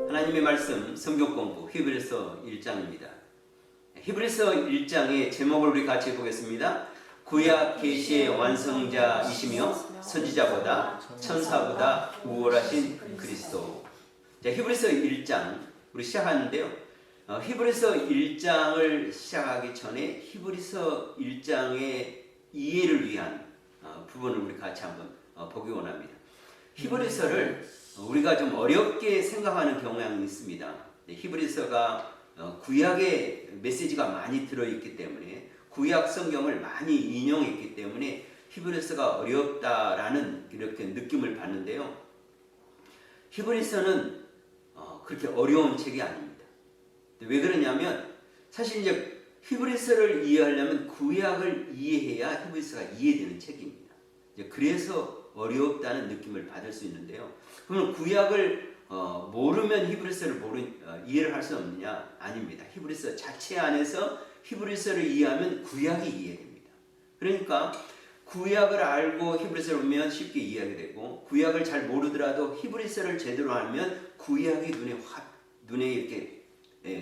하나님의 말씀 성경 공부 히브리서 1장입니다. 히브리서 1장의 제목을 우리 같이 보겠습니다. 구약 계시의 완성자이시며 선지자보다 천사보다 우월하신 그리스도. 자, 히브리서 1장 우리 시작하는데요. 히브리서 1장을 시작하기 전에 히브리서 1장의 이해를 위한 부분을 우리 같이 한번 보기 원합니다. 히브리서를 우리가 좀 어렵게 생각하는 경향이 있습니다. 히브리서가 구약의 메시지가 많이 들어있기 때문에 구약 성경을 많이 인용했기 때문에 히브리서가 어렵다라는 이렇게 느낌을 받는데요. 히브리서는 그렇게 어려운 책이 아닙니다. 왜 그러냐면 사실 이제 히브리서를 이해하려면 구약을 이해해야 히브리서가 이해되는 책입니다. 그래서 어렵다는 느낌을 받을 수 있는데요. 그러면 구약을 모르면 히브리서를 이해를 할 수 없느냐? 아닙니다. 히브리서 자체 안에서 히브리서를 이해하면 구약이 이해됩니다. 그러니까 구약을 알고 히브리서를 보면 쉽게 이해하게 되고, 구약을 잘 모르더라도 히브리서를 제대로 알면 구약이 눈에 이렇게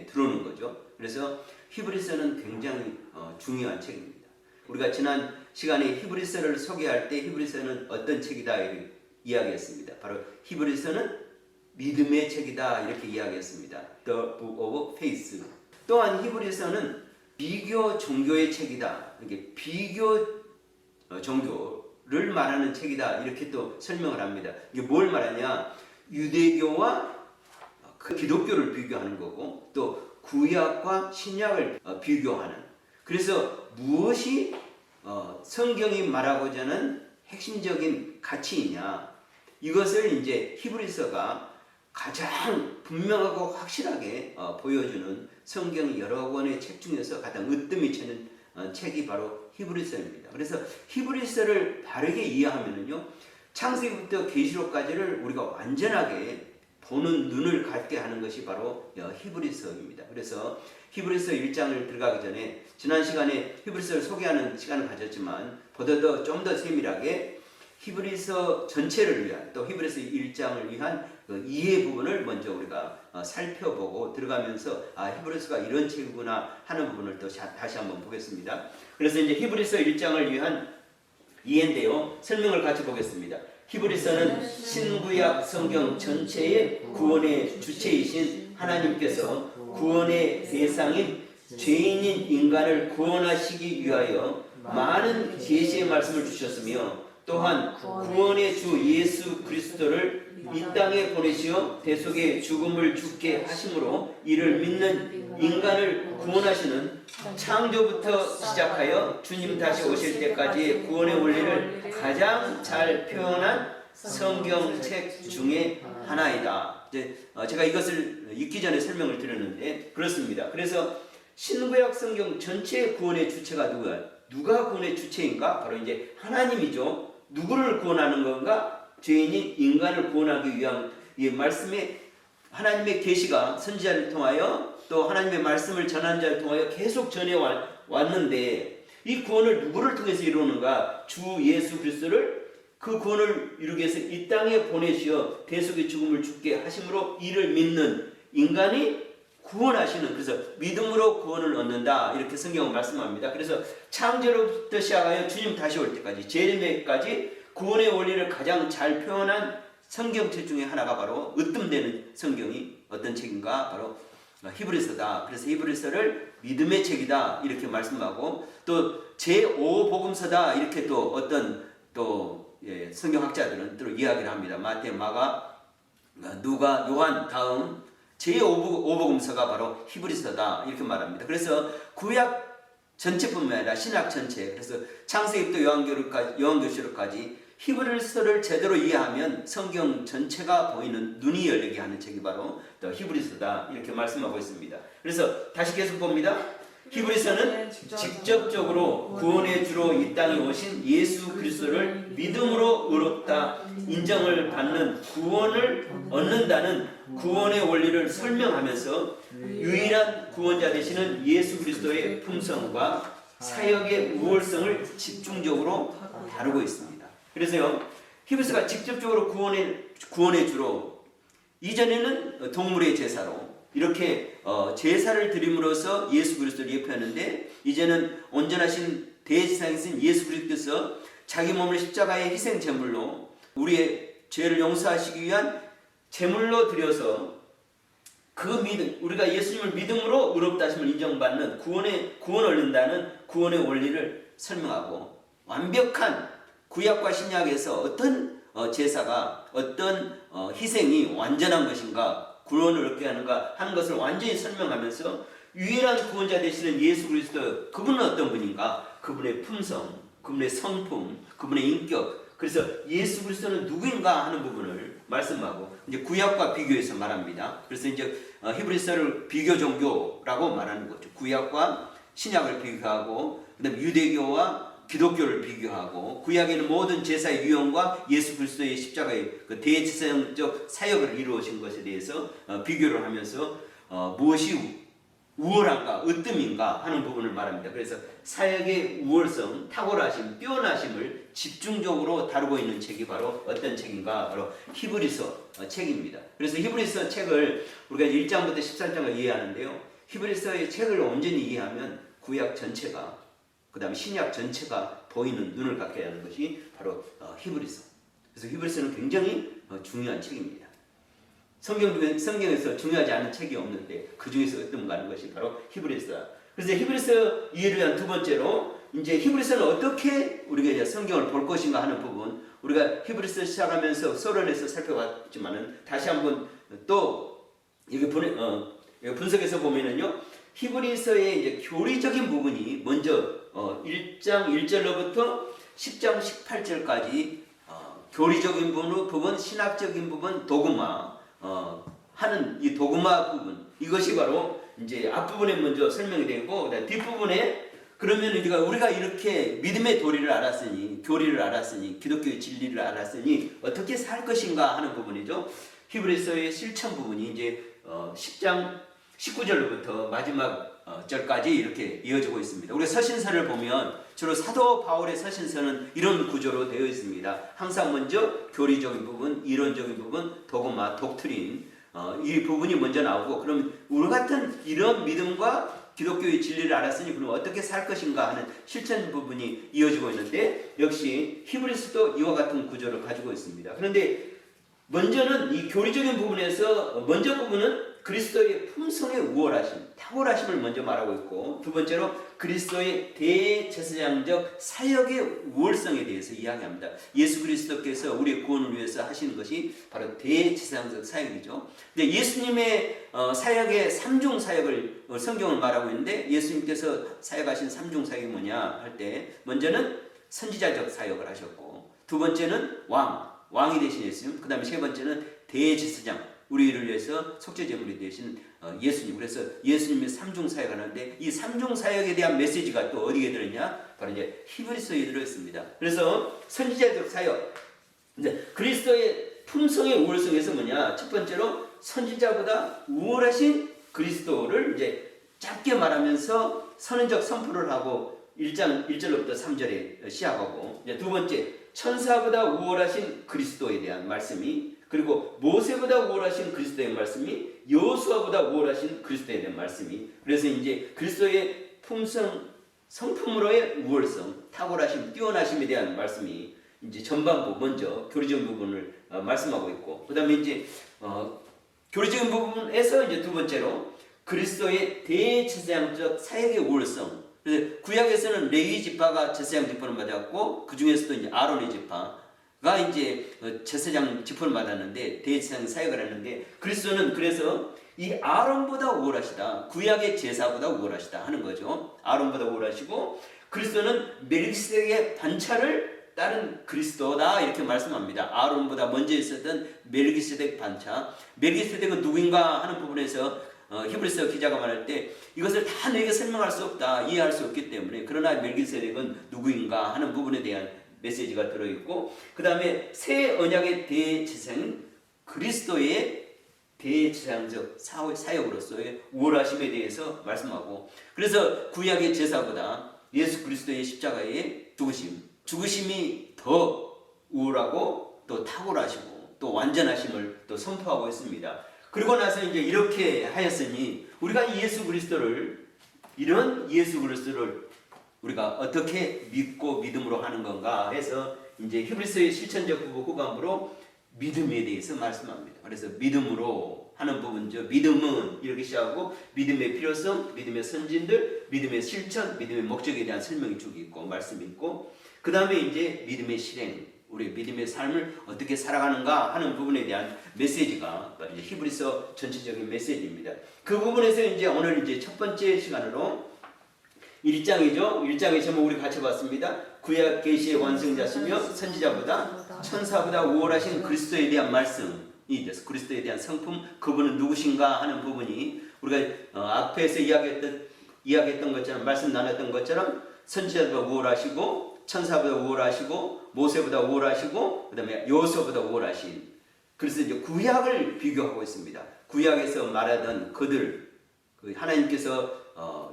들어오는 거죠. 그래서 히브리서는 굉장히 중요한 책입니다. 우리가 지난 시간에 히브리서를 소개할 때 히브리서는 어떤 책이다 이렇게 이야기했습니다. 바로 히브리서는 믿음의 책이다 이렇게 이야기했습니다. The Book of Faith. 또한 히브리서는 비교 종교의 책이다. 이렇게 비교 종교를 말하는 책이다 이렇게 또 설명을 합니다. 이게 뭘 말하냐? 유대교와 기독교를 비교하는 거고, 또 구약과 신약을 비교하는. 그래서 무엇이 성경이 말하고자 하는 핵심적인 가치이냐, 이것을 이제 히브리서가 가장 분명하고 확실하게 보여주는 성경 여러 권의 책 중에서 가장 으뜸이 치는 책이 바로 히브리서입니다. 그래서 히브리서를 바르게 이해하면은요, 창세기부터 계시록까지를 우리가 완전하게 보는 눈을 갖게 하는 것이 바로 히브리서입니다. 그래서 히브리서 1장을 들어가기 전에 지난 시간에 히브리서를 소개하는 시간을 가졌지만, 보다 좀 더 세밀하게 히브리서 전체를 위한, 또 히브리서 1장을 위한 그 이해 부분을 먼저 우리가 살펴보고 들어가면서 히브리서가 이런 책이구나 하는 부분을 또 다시 한번 보겠습니다. 그래서 이제 히브리서 1장을 위한 이해인데요, 설명을 같이 보겠습니다. 히브리서는 신구약 성경 전체의 구원의 주체이신 하나님께서 구원의 대상인 죄인인 인간을 구원하시기 위하여 많은 계시의 말씀을 주셨으며, 또한 구원의 주 예수 그리스도를 이 땅에 보내시어 대속의 죽음을 죽게 하심으로 이를 믿는 인간을 구원하시는 창조부터 시작하여 주님 다시 오실 때까지의 구원의 원리를 가장 잘 표현한 성경책 중에 하나이다. 제가 이것을 읽기 전에 설명을 드렸는데 그렇습니다. 그래서 신구약 성경 전체의 구원의 주체가 누구야? 누가 구원의 주체인가? 바로 이제 하나님이죠. 누구를 구원하는 건가? 죄인인 인간을 구원하기 위한 이 말씀에 하나님의 계시가 선지자를 통하여, 또 하나님의 말씀을 전한 자를 통하여 계속 전해 왔는데, 이 구원을 누구를 통해서 이루는가? 주 예수 그리스도를 그 구원을 이루기 위해서 이 땅에 보내시어 대속의 죽음을 죽게 하심으로 이를 믿는 인간이 구원하시는, 그래서 믿음으로 구원을 얻는다 이렇게 성경은 말씀합니다. 그래서 창조로부터 시작하여 주님 다시 올 때까지, 재림에까지 구원의 원리를 가장 잘 표현한 성경책 중에 하나가 바로 으뜸되는 성경이 어떤 책인가? 바로 히브리서다. 그래서 히브리서를 믿음의 책이다 이렇게 말씀하고, 또 제5복음서다 이렇게 또 어떤 성경학자들은 또 이야기를 합니다. 마태, 마가, 누가, 요한 다음 제5복음서가 바로 히브리서다 이렇게 말합니다. 그래서 구약 전체뿐만 아니라 신약 전체, 그래서 창세기부터 요한계시록까지 히브리서를 제대로 이해하면 성경 전체가 보이는, 눈이 열리게 하는 책이 바로 히브리서다 이렇게 말씀하고 있습니다. 그래서 다시 계속 봅니다. 히브리서는 직접적으로 구원의 주로 이 땅에 오신 예수 그리스도를 믿음으로 의롭다 인정을 받는, 구원을 얻는다는 구원의 원리를 설명하면서 유일한 구원자 되시는 예수 그리스도의 품성과 사역의 우월성을 집중적으로 다루고 있습니다. 그래서요, 히브리서가 직접적으로 구원의 주로 이전에는 동물의 제사로 이렇게 제사를 드림으로써 예수 그리스도를 예표하는데, 이제는 온전하신 대제사장이신 예수 그리스도께서 자기 몸을 십자가의 희생 제물로 우리의 죄를 용서하시기 위한 제물로 드려서 그 믿음, 우리가 예수님을 믿음으로 의롭다 하심을 인정받는 구원을 얻는다는 구원의 원리를 설명하고, 완벽한 구약과 신약에서 어떤 제사가, 어떤 희생이 완전한 것인가, 구원을 얻게 하는가 하는 것을 완전히 설명하면서 유일한 구원자 되시는 예수 그리스도, 그분은 어떤 분인가? 그분의 품성, 그분의 성품, 그분의 인격, 그래서 예수 그리스도는 누구인가 하는 부분을 말씀하고 이제 구약과 비교해서 말합니다. 그래서 이제 히브리서를 비교 종교라고 말하는 거죠. 구약과 신약을 비교하고, 그다음에 유대교와 기독교를 비교하고, 구약에는 모든 제사의 유형과 예수 그리스도의 십자가의 그 대제사장적 사역을 이루어진 것에 대해서 비교를 하면서 무엇이 우월한가, 으뜸인가 하는 부분을 말합니다. 그래서 사역의 우월성, 탁월하심, 뛰어나심을 집중적으로 다루고 있는 책이 바로 어떤 책인가? 바로 히브리서 책입니다. 그래서 히브리서 책을 우리가 1장부터 13장을 이해하는데요. 히브리서의 책을 온전히 이해하면 구약 전체가, 그 다음에 신약 전체가 보이는 눈을 갖게 하는 것이 바로 히브리서. 그래서 히브리서는 굉장히 중요한 책입니다. 성경에서 중요하지 않은 책이 없는데 그 중에서 어떤가 하는 것이 바로 히브리서. 그래서 히브리서 이해를 위한 두 번째로, 이제 히브리서는 어떻게 우리가 이제 성경을 볼 것인가 하는 부분, 우리가 히브리서 시작하면서 서론에서 살펴봤지만은 다시 한번 또 여기 분석해서 보면은요, 히브리서의 이제 교리적인 부분이 먼저 1장 1절로부터 10장 18절까지 교리적인 부분, 신학적인 부분, 도그마 하는 이 도그마 부분, 이것이 바로 이제 앞부분에 먼저 설명이 되고, 뒷부분에 그러면 우리가 이렇게 믿음의 도리를 알았으니, 교리를 알았으니, 기독교의 진리를 알았으니 어떻게 살 것인가 하는 부분이죠. 히브리서의 실천 부분이 이제 10장 19절로부터 마지막 절까지 이렇게 이어지고 있습니다. 우리가 서신서를 보면 주로 사도 바울의 서신서는 이런 구조로 되어 있습니다. 항상 먼저 교리적인 부분, 이론적인 부분, 도그마, 독트린, 이 부분이 먼저 나오고, 그럼 우리 같은 이런 믿음과 기독교의 진리를 알았으니 그럼 어떻게 살 것인가 하는 실천 부분이 이어지고 있는데, 역시 히브리서도 이와 같은 구조를 가지고 있습니다. 그런데 먼저는 이 교리적인 부분에서 먼저 부분은 그리스도의 품성의 우월하심, 탁월하심을 먼저 말하고 있고, 두 번째로 그리스도의 대제사장적 사역의 우월성에 대해서 이야기합니다. 예수 그리스도께서 우리의 구원을 위해서 하시는 것이 바로 대제사장적 사역이죠. 근데 예수님의 사역의 삼중 사역을 성경을 말하고 있는데, 예수님께서 사역하신 삼중 사역이 뭐냐 할 때, 먼저는 선지자적 사역을 하셨고, 두 번째는 왕이 되신 예수님, 그 다음에 세 번째는 대제사장, 우리를 위해서 속죄제물이 되신 예수님. 그래서 예수님의 삼중 사역을 하는데, 이 삼중 사역에 대한 메시지가 또 어디에 들어있냐? 바로 이제 히브리서에 들어있습니다. 그래서 선지자적 사역, 이제 그리스도의 품성의 우월성에서 뭐냐? 첫 번째로 선지자보다 우월하신 그리스도를 이제 짧게 말하면서 선언적 선포를 하고 1장 1절로부터 3절에 시작하고, 이제 두 번째, 천사보다 우월하신 그리스도에 대한 말씀이, 그리고 모세보다 우월하신 그리스도의 말씀이, 여호수아보다 우월하신 그리스도에 대한 말씀이, 그래서 이제 그리스도의 품성, 성품으로의 우월성, 탁월하심, 뛰어나심에 대한 말씀이 이제 전반부 먼저 교리적인 부분을 말씀하고 있고, 그다음에 이제 교리적인 부분에서 이제 두 번째로 그리스도의 대제사장적 사역의 우월성. 그래서 구약에서는 레위 지파가 제사장 지파를 받았고, 그 중에서도 이제 아론의 지파가 이제 제사장 지파를 받았는데, 대제사장 사역을 했는데, 그리스도는 그래서 이 아론보다 우월하시다, 구약의 제사보다 우월하시다 하는 거죠. 아론보다 우월하시고, 그리스도는 멜기세덱의 반차를 따른 그리스도다 이렇게 말씀합니다. 아론보다 먼저 있었던 멜기세덱 반차. 멜기세덱은 누구인가 하는 부분에서 히브리서 기자가 말할 때 이것을 다 너에게 설명할 수 없다, 이해할 수 없기 때문에, 그러나 멜기세덱은 누구인가 하는 부분에 대한 메시지가 들어있고, 그 다음에 새 언약의 대제사장인 그리스도의 대제사장적 사역으로서의 우월하심에 대해서 말씀하고, 그래서 구약의 제사보다 예수 그리스도의 십자가의 죽으심이 더 우월하고 또 탁월하시고 또 완전하심을 또 선포하고 있습니다. 그리고 나서 이제 이렇게 하였으니 우리가 예수 그리스도를 이런 예수 그리스도를 우리가 어떻게 믿고 믿음으로 하는 건가 해서 이제 히브리서의 실천적 후반부로 믿음에 대해서 말씀합니다. 그래서 믿음으로 하는 부분죠. 믿음은 이렇게 시작하고 믿음의 필요성, 믿음의 선진들, 믿음의 실천, 믿음의 목적에 대한 설명이 쭉 있고 말씀이 있고 그 다음에 이제 믿음의 실행, 우리 믿음의 삶을 어떻게 살아가는가 하는 부분에 대한 메시지가 이제 히브리서 전체적인 메시지입니다. 그 부분에서 이제 오늘 이제 첫 번째 시간으로 1장이죠. 1장의 제목 우리 같이 봤습니다. 구약 계시의 완성자시며 선지자보다 천사보다 우월하신 그리스도에 대한 말씀이 돼서 그리스도에 대한 성품, 그분은 누구신가 하는 부분이 우리가 앞에서 이야기했던 것처럼 말씀 나눴던 것처럼 선지자보다 우월하시고 천사보다 우월하시고 모세보다 우월하시고 그 다음에 여호수아보다 우월하신, 그래서 이제 구약을 비교하고 있습니다. 구약에서 말하던 그들, 하나님께서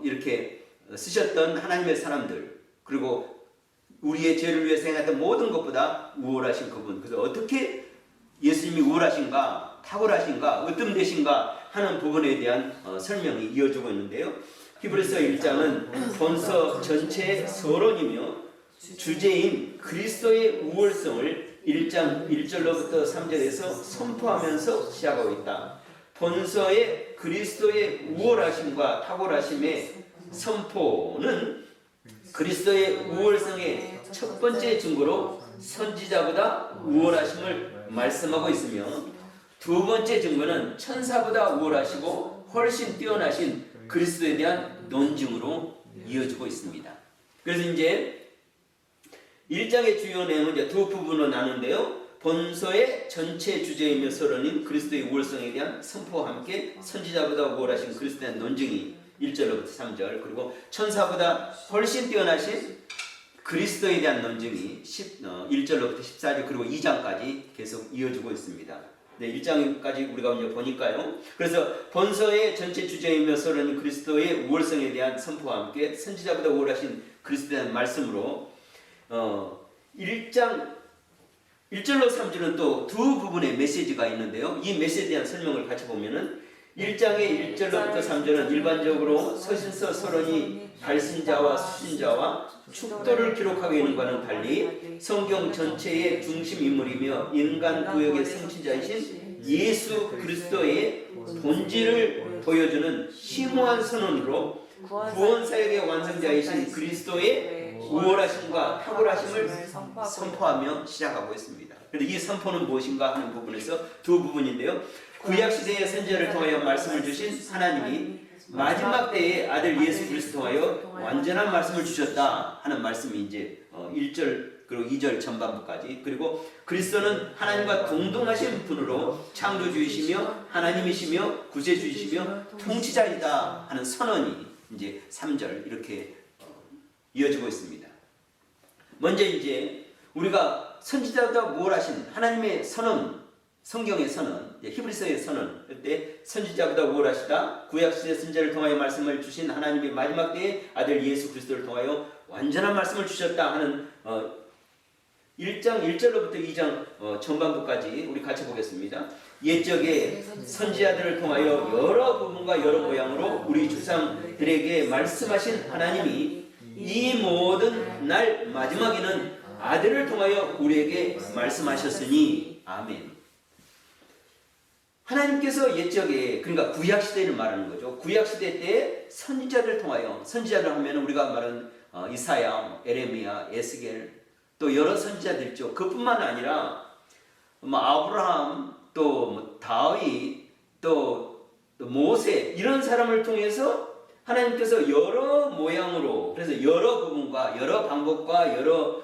이렇게 쓰셨던 하나님의 사람들, 그리고 우리의 죄를 위해 생각했던 모든 것보다 우월하신 그분, 그래서 어떻게 예수님이 우월하신가, 탁월하신가, 으뜸되신가 하는 부분에 대한 설명이 이어지고 있는데요. 히브리서 1장은 본서 전체의 서론이며 주제인 그리스도의 우월성을 1장 1절로부터 3절에서 선포하면서 시작하고 있다. 본서의 그리스도의 우월하심과 탁월하심의 선포는 그리스도의 우월성의 첫 번째 증거로 선지자보다 우월하심을 말씀하고 있으며 두 번째 증거는 천사보다 우월하시고 훨씬 뛰어나신 그리스도에 대한 논증으로 이어지고 있습니다. 그래서 이제 1장의 주요 내용은 이제 두 부분으로 나누는데요. 본서의 전체 주제이며 서론인 그리스도의 우월성에 대한 선포와 함께 선지자보다 우월하신 그리스도에 대한 논증이 1절로부터 3절, 그리고 천사보다 훨씬 뛰어나신 그리스도에 대한 논증이 1절로부터 14절, 그리고 2장까지 계속 이어지고 있습니다. 네, 1장까지 우리가 이제 보니까요. 그래서 본서의 전체 주제이며 서론인 그리스도의 우월성에 대한 선포와 함께 선지자보다 우월하신 그리스도에 대한 말씀으로 1장 1절로 3절은 또 두 부분의 메시지가 있는데요. 이 메시지에 대한 설명을 같이 보면은 1장의 1절로부터 3절은 일반적으로 서신서 서론이 발신자와 수신자와 축도를 기록하고 있는 것과는 달리 성경 전체의 중심 인물이며 인간 구역의 성취자이신 예수 그리스도의 본질을 보여주는 심오한 선언으로 구원 사역의 완성자이신 그리스도의 우월하심과 탁월하심을 선포하며 시작하고 있습니다. 그런데 이 선포는 무엇인가 하는 부분에서 두 부분인데요. 구약시대의 선지자를 통하여 말씀을 주신 하나님이 마지막 때에 아들 예수 그리스도 통하여 완전한 말씀을 주셨다 하는 말씀이 이제 1절 그리고 2절 전반부까지, 그리고 그리스도는 하나님과 동등하신 분으로 창조주이시며 하나님이시며 구세주이시며 통치자이다 하는 선언이 이제 3절 이렇게 이어지고 있습니다. 먼저 이제 우리가 선지자보다 우월하신 하나님의 선언, 성경의 선언, 히브리서의 선언, 그때 선지자보다 우월하시다, 구약시대 선지자를 통하여 말씀을 주신 하나님이 마지막 때에 아들 예수 그리스도를 통하여 완전한 말씀을 주셨다 하는 1장 1절로부터 2장 전반부까지 우리 같이 보겠습니다. 옛적에 선지자들을 통하여 여러 부분과 여러 모양으로 우리 조상들에게 말씀하신 하나님이 이 모든 날 마지막에는 아들을 통하여 우리에게 말씀하셨으니 아멘. 하나님께서 옛적에, 그러니까 구약시대를 말하는 거죠. 구약시대 때 선지자를 통하여, 선지자를 하면 우리가 말하는 이사야, 에레미야, 에스겔, 또 여러 선지자들 있죠. 그뿐만 아니라 아브라함, 또 다윗, 또 모세, 이런 사람을 통해서 하나님께서 여러 모양으로, 그래서 여러 부분과 여러 방법과 여러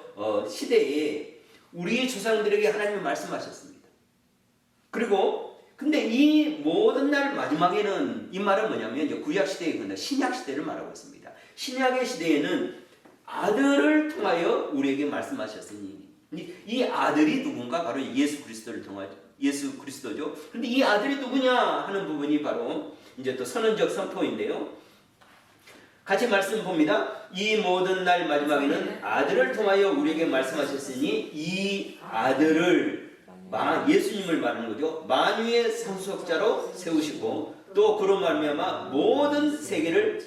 시대에 우리 조상들에게 하나님이 말씀하셨습니다. 그리고 근데 이 모든 날 마지막에는, 이 말은 뭐냐면 이제 구약 시대에 근데 신약 시대를 말하고 있습니다. 신약의 시대에는 아들을 통하여 우리에게 말씀하셨으니, 이 아들이 누군가? 바로 예수 그리스도를 통하여, 예수 그리스도죠. 근데 이 아들이 누구냐 하는 부분이 바로 이제 또 선언적 선포인데요. 같이 말씀 봅니다. 이 모든 날 마지막에는 아들을 통하여 우리에게 말씀하셨으니 이 아들을 예수님을 말하는 거죠. 만유의 상속자로 세우시고 또 그로 말미암아 모든 세계를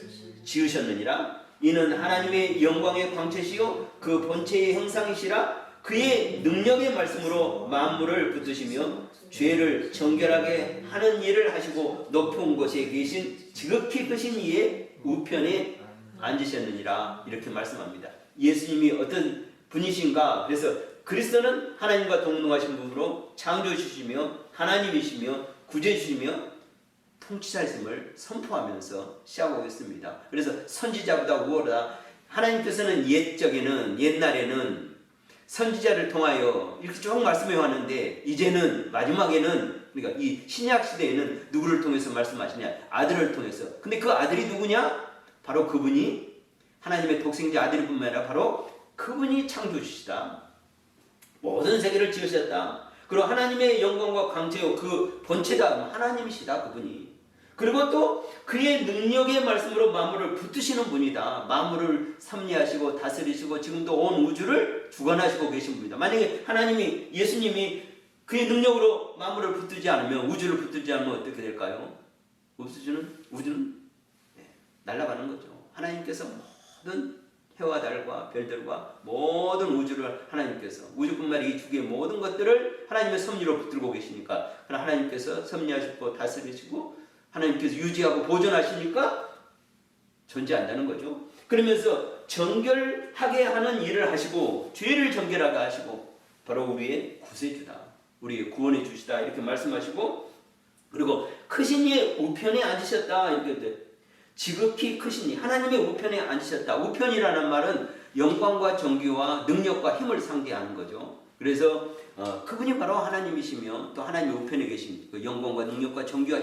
지으셨느니라. 이는 하나님의 영광의 광채시요 그 본체의 형상이시라. 그의 능력의 말씀으로 만물을 붙드시며 죄를 정결하게 하는 일을 하시고 높은 곳에 계신 지극히 크신 이의 우편에 앉으셨느니라. 이렇게 말씀합니다. 예수님이 어떤 분이신가? 그래서 그리스도는 하나님과 동등하신 분으로 창조주시며 하나님이시며 구주이시며 통치자이심을 선포하면서 시작하고 있습니다. 그래서 선지자보다 우월하다. 하나님께서는 옛날에는 선지자를 통하여 이렇게 쭉 말씀해 왔는데 이제는 마지막에는 그러니까 이 신약 시대에는 누구를 통해서 말씀하시냐? 아들을 통해서. 근데 그 아들이 누구냐? 바로 그분이 하나님의 독생자 아들일 뿐만 아니라 바로 그분이 창조주시다. 모든 세계를 지으셨다. 그리고 하나님의 영광과 광채요 그 본체다. 하나님이시다. 그분이. 그리고 또 그의 능력의 말씀으로 만물을 붙드시는 분이다. 만물을 섭리하시고 다스리시고 지금도 온 우주를 주관하시고 계신 분이다. 만약에 하나님이 예수님이 그의 능력으로 만물을 붙들지 않으면 우주를 붙들지 않으면 어떻게 될까요? 우주는 날아가는 거죠. 하나님께서 모든 해와 달과 별들과 모든 우주를 하나님께서 우주뿐만 아니라 이 두 개의 모든 것들을 하나님의 섭리로 붙들고 계시니까 하나님께서 섭리하시고 다스리시고 하나님께서 유지하고 보존하시니까 존재한다는 거죠. 그러면서 정결하게 하는 일을 하시고 죄를 정결하게 하시고 바로 우리의 구세주다. 우리의 구원해 주시다. 이렇게 말씀하시고 그리고 크신 이의 우편에 앉으셨다. 이렇게 지극히 크신 이 하나님의 우편에 앉으셨다. 우편이라는 말은 영광과 정기와 능력과 힘을 상대하는 거죠. 그래서 그분이 바로 하나님이시며 또 하나님의 우편에 계신 그 영광과 능력과 정기와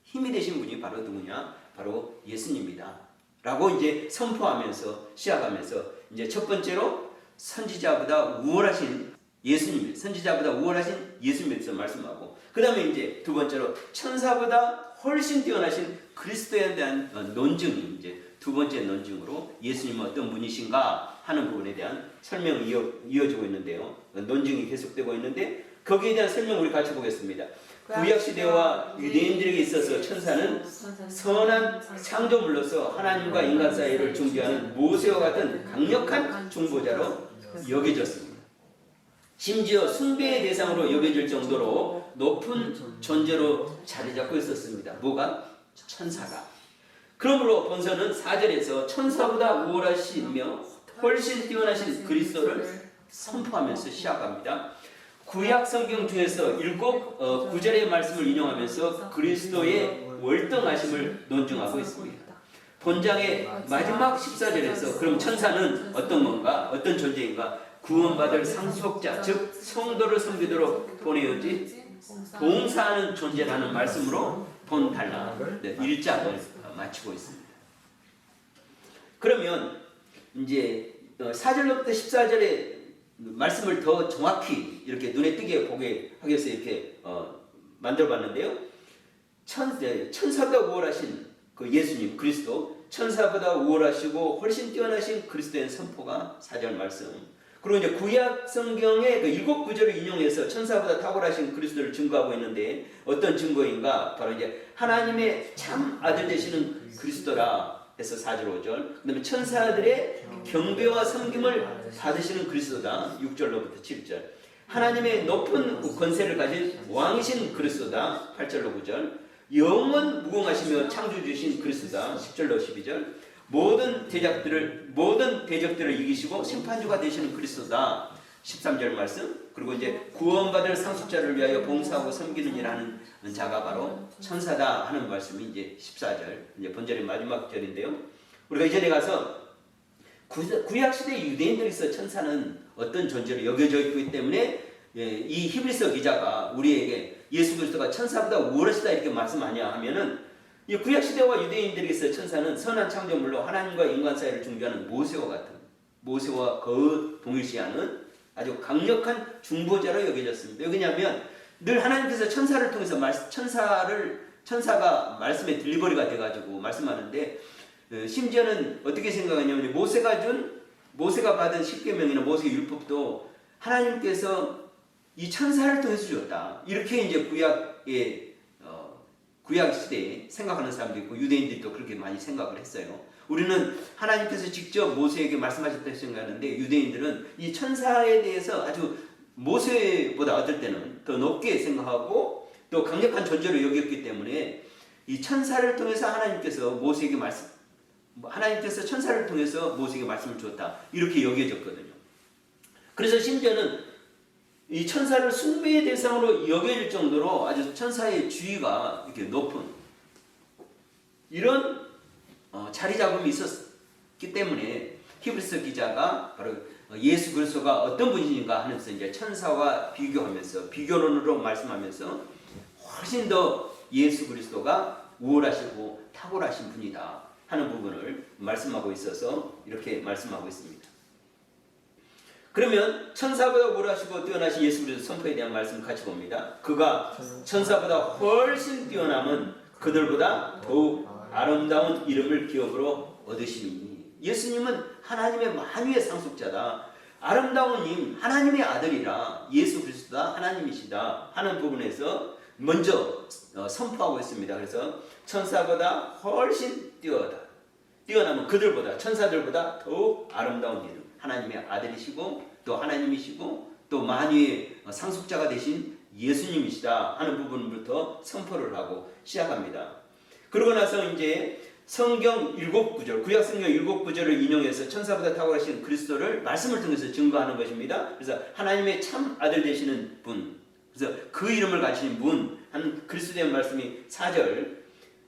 힘이 되신 분이 바로 누구냐? 바로 예수님이다. 라고 이제 선포하면서 시작하면서 이제 첫 번째로 선지자보다 우월하신 예수님, 선지자보다 우월하신 예수님에 대해서 말씀하고 그 다음에 이제 두 번째로 천사보다 훨씬 뛰어나신 그리스도에 대한 논증이 이제 두 번째 논증으로 예수님은 어떤 분이신가 하는 부분에 대한 설명이 이어지고 있는데요. 논증이 계속되고 있는데 거기에 대한 설명 우리 같이 보겠습니다. 구약시대와 유대인들에게 있어서 천사는 선한 창조물로서 하나님과 인간 사이를 중재하는 모세와 같은 강력한 중보자로 여겨졌습니다. 심지어 숭배의 대상으로 여겨질 정도로 높은 존재로 자리 잡고 있었습니다. 뭐가? 천사가. 그러므로 본서는 4절에서 천사보다 우월하시며 훨씬 뛰어나신 그리스도를 선포하면서 시작합니다. 구약 성경 중에서 9절의 말씀을 인용하면서 그리스도의 월등하심을 논증하고 있습니다. 본장의 마지막 14절에서 그럼 천사는 어떤 건가? 어떤 존재인가? 구원받을 상속자, 즉 성도를 섬기도록 보내어지 봉사하는 존재라는 말씀으로 본 단락 1장을 마치고 있습니다. 그러면 이제 4절부터 14절의 말씀을 더 정확히 이렇게 눈에 띄게 보게 하기 위해서 이렇게 만들어봤는데요. 천사보다 우월하신 그 예수님 그리스도, 천사보다 우월하시고 훨씬 뛰어나신 그리스도의 선포가 4절 말씀. 그리고 이제 구약 성경의 그 7, 9절을 인용해서 천사보다 탁월하신 그리스도를 증거하고 있는데 어떤 증거인가? 바로 이제 하나님의 참 아들 되시는 그리스도라 해서 4절 5절. 그다음에 천사들의 경배와 섬김을 받으시는 그리스도다. 6절로부터 7절. 하나님의 높은 권세를 가진 왕이신 그리스도다. 8절로 9절. 영원 무궁하시며 창조주신 그리스도다. 10절로 12절. 모든 대적들을 이기시고 심판주가 되시는 그리스도다. 13절 말씀. 그리고 이제 구원받을 상속자를 위하여 봉사하고 섬기는 일하는 자가 바로 천사다 하는 말씀이 이제 14절. 이제 본절의 마지막 절인데요. 우리가 이전에 가서 구약 시대 유대인들에서 천사는 어떤 존재로 여겨져 있기 때문에 이 히브리서 기자가 우리에게 예수 그리스도가 천사보다 우월하시다 이렇게 말씀하냐 하면은 이 구약시대와 유대인들에게서 천사는 선한 창조물로 하나님과 인간 사이를 중재하는 모세와 거의 동일시하는 아주 강력한 중보자로 여겨졌습니다. 왜냐하면 늘 하나님께서 천사를 통해서 천사가 말씀의 딜리버리가 돼가지고 말씀하는데 심지어는 어떻게 생각하냐면 모세가 받은 십계명이나 모세의 율법도 하나님께서 이 천사를 통해서 주었다. 이렇게 이제 구약 시대에 생각하는 사람도 있고 유대인들도 그렇게 많이 생각을 했어요. 우리는 하나님께서 직접 모세에게 말씀하셨다고 생각하는데 유대인들은 이 천사에 대해서 아주 모세보다 어떨 때는 더 높게 생각하고 또 강력한 존재로 여겼기 때문에 이 천사를 통해서 하나님께서 천사를 통해서 모세에게 말씀을 주었다. 이렇게 여겨졌거든요. 그래서 심지어는 이 천사를 숭배의 대상으로 여겨질 정도로 아주 천사의 지위가 이렇게 높은 이런 자리 잡음이 있었기 때문에 히브리서 기자가 바로 예수 그리스도가 어떤 분인가 하면서 이제 천사와 비교론으로 말씀하면서 훨씬 더 예수 그리스도가 우월하시고 탁월하신 분이다 하는 부분을 말씀하고 있어서 이렇게 말씀하고 있습니다. 그러면 천사보다 우월하시고 뛰어나신 예수 그리스도 선포에 대한 말씀 같이 봅니다. 그가 천사보다 훨씬 뛰어남은 그들보다 더욱 아름다운 이름을 기업으로 얻으시니 예수님은 하나님의 만유의 상속자다. 아름다운 임, 하나님의 아들이라 예수 그리스도가 하나님이시다 하는 부분에서 먼저 선포하고 있습니다. 그래서 천사보다 훨씬 뛰어남은 그들보다 천사들보다 더욱 아름다운 이름, 하나님의 아들이시고 또 하나님이시고 또 만유의 상속자가 되신 예수님이시다 하는 부분부터 선포를 하고 시작합니다. 그러고 나서 이제 성경 7구절, 구약 성경 7구절을 인용해서 천사보다 탁월하신 그리스도를 말씀을 통해서 증거하는 것입니다. 그래서 하나님의 참 아들 되시는 분, 그래서 그 이름을 가지신 분 하는 그리스도에 대한 말씀이 4절,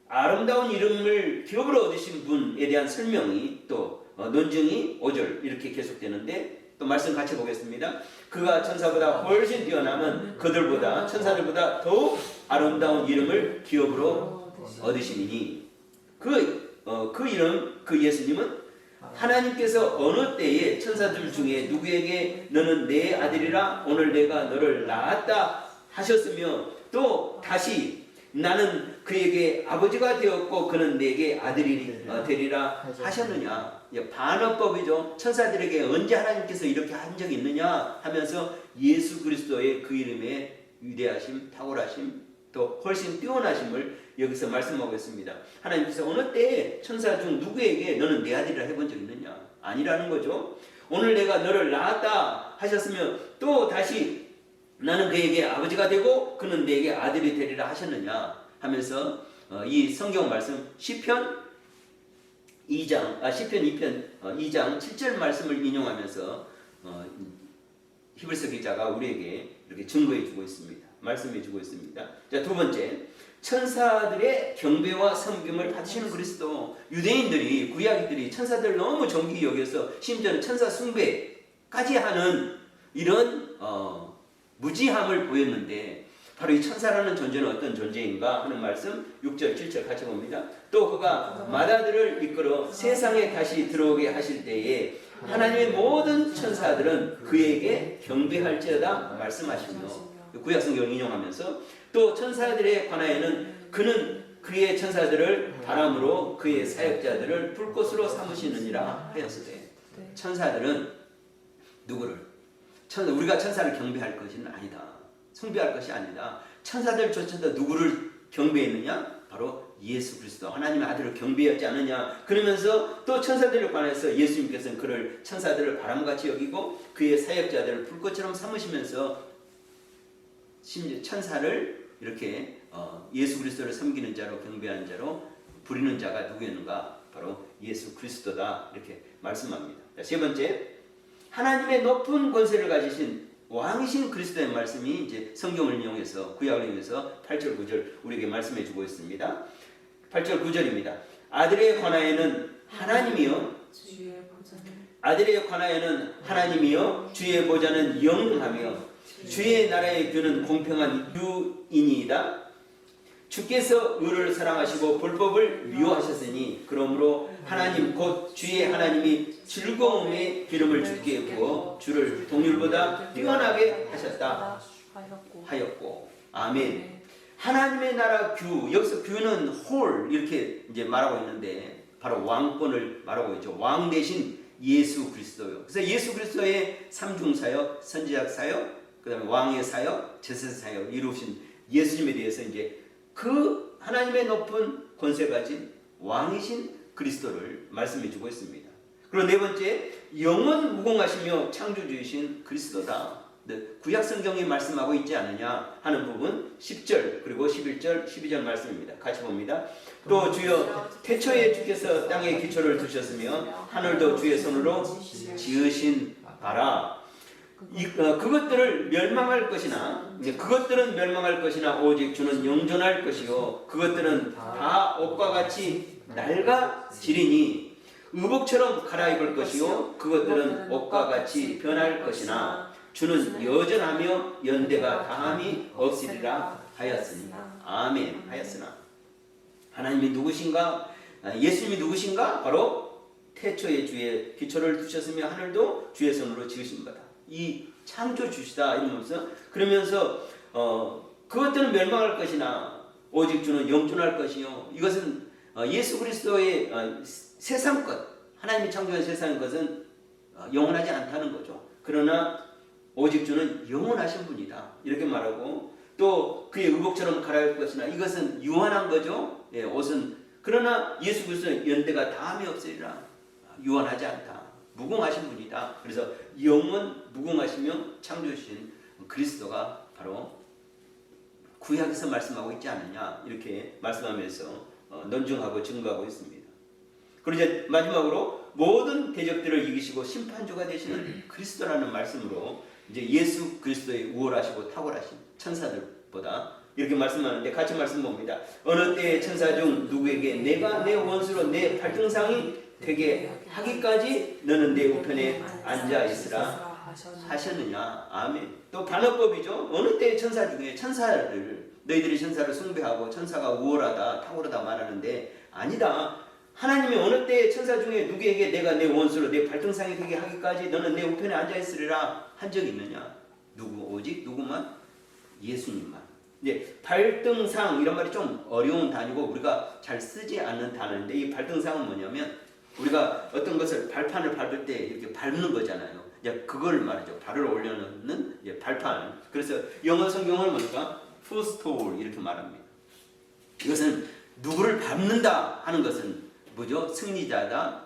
아름다운 이름을 기업으로 얻으신 분에 대한 설명이 또 논증이 5절 이렇게 계속되는데 또 말씀 같이 보겠습니다. 그가 천사보다 훨씬 뛰어남은 그들보다 천사들보다 더욱 아름다운 이름을 기업으로 얻으시니 그 이름, 그 예수님은 하나님께서 어느 때에 천사들 중에 누구에게 너는 내 아들이라 오늘 내가 너를 낳았다 하셨으며 또 다시 나는 그에게 아버지가 되었고 그는 내게 아들이 되리라 하셨느냐. 반어법이죠. 천사들에게 언제 하나님께서 이렇게 한 적이 있느냐 하면서 예수 그리스도의 그 이름의 위대하심, 탁월하심 또 훨씬 뛰어나심을 여기서 말씀하고 있습니다. 하나님께서 어느 때에 천사 중 누구에게 너는 내 아들이라 해본 적 있느냐? 아니라는 거죠. 오늘 내가 너를 낳았다 하셨으면 또 다시 나는 그에게 아버지가 되고 그는 내게 아들이 되리라 하셨느냐 하면서 이 성경 말씀 시편 2장 7절 말씀을 인용하면서 히브리서 기자가 우리에게 이렇게 증거해 주고 있습니다. 말씀해 주고 있습니다. 자, 두 번째, 천사들의 경배와 섬김을 받으시는 그리스도. 유대인들이 구약인들이 천사들 너무 존귀히 여겨서 심지어는 천사 숭배까지 하는 이런 무지함을 보였는데 바로 이 천사라는 존재는 어떤 존재인가 하는 말씀 6절 7절 같이 봅니다. 또 그가 마다들을 이끌어 세상에 다시 들어오게 하실 때에 하나님의 모든 천사들은 그에게 경배할지어다 말씀하시며 구약 성경 인용하면서 또 천사들에 관하여는 그는 그의 천사들을 바람으로 그의 사역자들을 불꽃으로 삼으시느니라 하였으되 천사들은 누구를? 우리가 천사를 경배할 것은 아니다. 숭배할 것이 아니다. 천사들조차도 누구를 경배했느냐? 바로 예수 그리스도 하나님의 아들을 경배하지 않느냐. 그러면서 또 천사들에 관해서 예수님께서는 그를 천사들을 바람같이 여기고 그의 사역자들을 불꽃처럼 삼으시면서 심지어 천사를 이렇게 예수 그리스도를 섬기는 자로 경배하는 자로 부리는 자가 누구였는가? 바로 예수 그리스도다 이렇게 말씀합니다. 세 번째, 하나님의 높은 권세를 가지신 왕이신 그리스도의 말씀이 이제 성경을 이용해서 구약을 이용해서 8절 9절 우리에게 말씀해 주고 있습니다. 8절 9절입니다. 아들에 관하여는 하나님이요 주의 보좌는 영능하며 주의 나라의 규는 공평한 규이니이다. 주께서 의를 사랑하시고 불법을 미워하셨으니 그러므로 하나님 곧 주의 하나님이 즐거움의 기름을 주께 부어 주를 동률보다 뛰어나게 하셨다 하였고. 아멘. 하나님의 나라 규, 여기서 규는 홀 이렇게 이제 말하고 있는데 바로 왕권을 말하고 있죠. 왕 대신 예수 그리스도요. 그래서 예수 그리스도의 삼중사역, 선지자 사역, 그다음에 왕의 사역, 제사의 사역 이루신 예수님에 대해서 이제 그 하나님의 높은 권세 가진 왕이신 그리스도를 말씀해 주고 있습니다. 그리고 네 번째, 영원 무궁하시며 창조주이신 그리스도다. 구약 성경이 말씀하고 있지 않느냐 하는 부분 10절 그리고 11절 12절 말씀입니다. 같이 봅니다. 또 주여 태초에 주께서 땅에 기초를 두셨으며 하늘도 주의 손으로 지으신 바라. 그것들을 멸망할 것이나 그것들은 멸망할 것이나 오직 주는 영존할 것이요 그것들은 다 옷과 같이 낡아지리니 의복처럼 갈아입을 것이요 그것들은 옷과 같이 변할 것이나 주는 여전하며 연대가 다함이 없으리라 하였으니라. 아멘. 하였으나 하나님이 누구신가? 예수님이 누구신가? 바로 태초에 주의 기초를 두셨으며 하늘도 주의 손으로 지으신 바다. 이 창조주시다 이러면서 그러면서 그것들은 멸망할 것이나 오직 주는 영존할 것이요 이것은 예수 그리스도의 세상 것 하나님이 창조한 세상 것은 영원하지 않다는 거죠. 그러나 오직 주는 영원하신 분이다 이렇게 말하고 또 그의 의복처럼 갈아입을 것이나 이것은 유한한 거죠. 예, 옷은 그러나 예수 그리스도의 연대가 다함이 없으리라. 유한하지 않다. 무궁하신 분이다. 그래서 영원 무궁하시며 창조주신 그리스도가 바로 구약에서 말씀하고 있지 않느냐 이렇게 말씀하면서 논증하고 증거하고 있습니다. 그리고 이제 마지막으로 모든 대적들을 이기시고 심판주가 되시는 그리스도라는 말씀으로 이제 예수 그리스도의 우월하시고 탁월하신 천사들보다 이렇게 말씀하는데 같이 말씀 봅니다. 어느 때의 천사 중 누구에게 내가 내 원수로 내 발등상이 되게 하기까지 너는 내 우편에 앉아 있으라 하셨느냐. 아멘. 또 반어법이죠. 어느 때의 천사 중에 천사를 너희들이 천사를 숭배하고 천사가 우월하다 탁월하다 말하는데 아니다. 하나님이 어느 때의 천사 중에 누구에게 내가 내 원수로 내 발등상이 되게 하기까지 너는 내 우편에 앉아 있으리라 한 적이 있느냐. 누구? 오직 누구만? 예수님만. 이제 발등상 이런 말이 좀 어려운 단어고 우리가 잘 쓰지 않는 단어인데 이 발등상은 뭐냐면 우리가 어떤 것을 발판을 밟을 때 이렇게 밟는 거잖아요. 이제 그걸 말이죠. 발을 올려놓는 발판. 그래서 영어 성경을 보니까 footstool 이렇게 말합니다. 이것은 누구를 밟는다 하는 것은 뭐죠? 승리자다.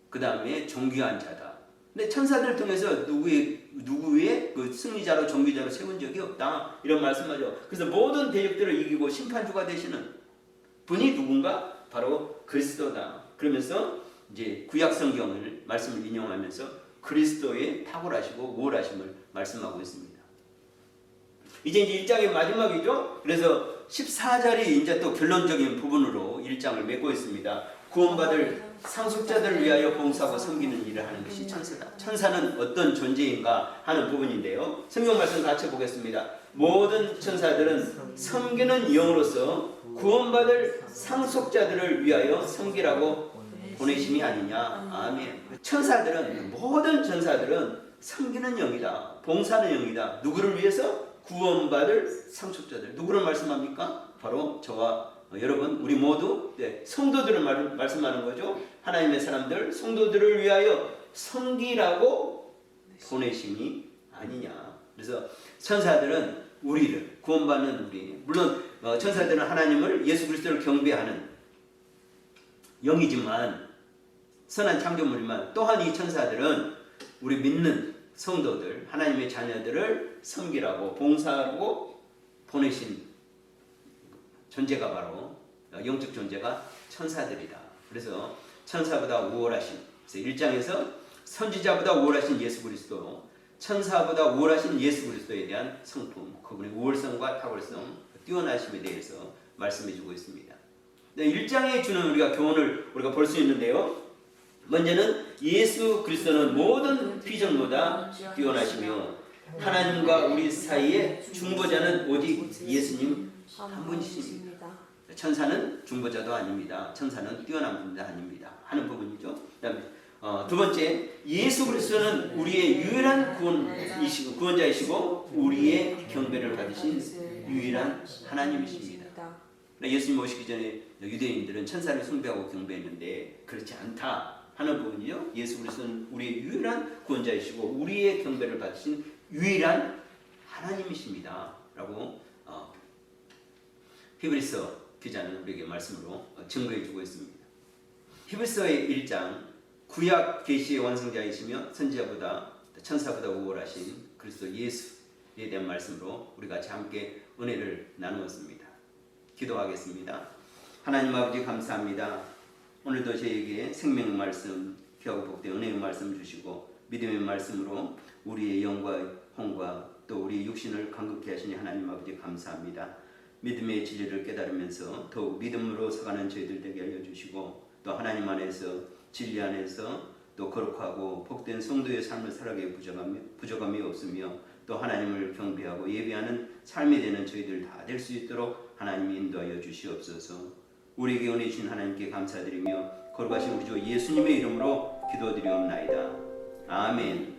그 다음에 존귀한 자다. 근데 천사들을 통해서 누구의 그 승리자로 존귀자로 세운 적이 없다. 이런 말씀하죠. 그래서 모든 대적들을 이기고 심판주가 되시는 분이 누군가? 바로 그리스도다. 그러면서 이제 구약 성경을 말씀을 인용하면서 그리스도의 탁월하시고 우월하심을 말씀하고 있습니다. 이제 1장의 마지막이죠. 그래서 14절이 이제 또 결론적인 부분으로 1장을 맺고 있습니다. 구원받을 상속자들을 위하여 봉사하고 섬기는 일을 하는 것이 천사다. 천사는 어떤 존재인가 하는 부분인데요. 성경 말씀 같이 보겠습니다. 모든 천사들은 섬기는 영으로서 구원받을 상속자들을 위하여 섬기라고 보내심이 아니냐. 아멘. 천사들은 모든 천사들은 섬기는 영이다. 봉사하는 영이다. 누구를 위해서? 구원받을 상속자들. 누구를 말씀합니까? 바로 저와 여러분 우리 모두 성도들을 말씀하는 거죠. 하나님의 사람들 성도들을 위하여 섬기라고 보내심이 아니냐. 그래서 천사들은 우리를 구원받는 우리 물론 천사들은 하나님을 예수 그리스도를 경배하는 영이지만 선한 창조물이지만 또한 이 천사들은 우리 믿는 성도들 하나님의 자녀들을 섬기라고 봉사하고 보내신 존재가 바로 영적 존재가 천사들이다. 그래서 천사보다 우월하신 그래서 1장에서 선지자보다 우월하신 예수 그리스도 천사보다 우월하신 예수 그리스도에 대한 성품 그분의 우월성과 탁월성 뛰어나심에 대해서 말씀해주고 있습니다. 1장에 주는 우리가 교훈을 우리가 볼 수 있는데요. 먼저는 예수 그리스도는 모든 피정보다 뛰어나시며 하나님과 우리 사이의 중보자는 오직 예수님 한 분이십니다. 천사는 중보자도 아닙니다. 천사는 뛰어난 분도 아닙니다. 하는 부분이죠. 그다음에 두 번째, 예수 그리스도는 우리의 유일한 구원자이시고 우리의 경배를 받으신 유일한 하나님이십니다. 예수님 오시기 전에 유대인들은 천사를 숭배하고 경배했는데 그렇지 않다 하는 부분이죠. 예수 그리스도는 우리의 유일한 구원자이시고 우리의 경배를 받으신 유일한 하나님이십니다 라고 히브리서 기자는 우리에게 말씀으로 증거해 주고 있습니다. 히브리서의 1장 구약 계시의 완성자이시며 선지자보다 천사보다 우월하신 그리스도 예수에 대한 말씀으로 우리 같이 함께 은혜를 나누었습니다. 기도하겠습니다. 하나님 아버지 감사합니다. 오늘도 저에게 생명의 말씀, 귀하고 복된 은혜의 말씀 주시고 믿음의 말씀으로 우리의 영과 혼과 또 우리 육신을 강건케 하시니 하나님 아버지 감사합니다. 믿음의 진리를 깨달으면서 더욱 믿음으로 서가는 저희들 되게 알려주시고 또 하나님 안에서 진리 안에서 또 거룩하고 복된 성도의 삶을 살아가기 부족함이 없으며 또 하나님을 경배하고 예배하는 삶이 되는 저희들 다 될 수 있도록 하나님이 인도하여 주시옵소서. 우리에게 은혜 주신 하나님께 감사드리며 거룩하신 우리 주 예수님의 이름으로 기도드리옵나이다. 아멘.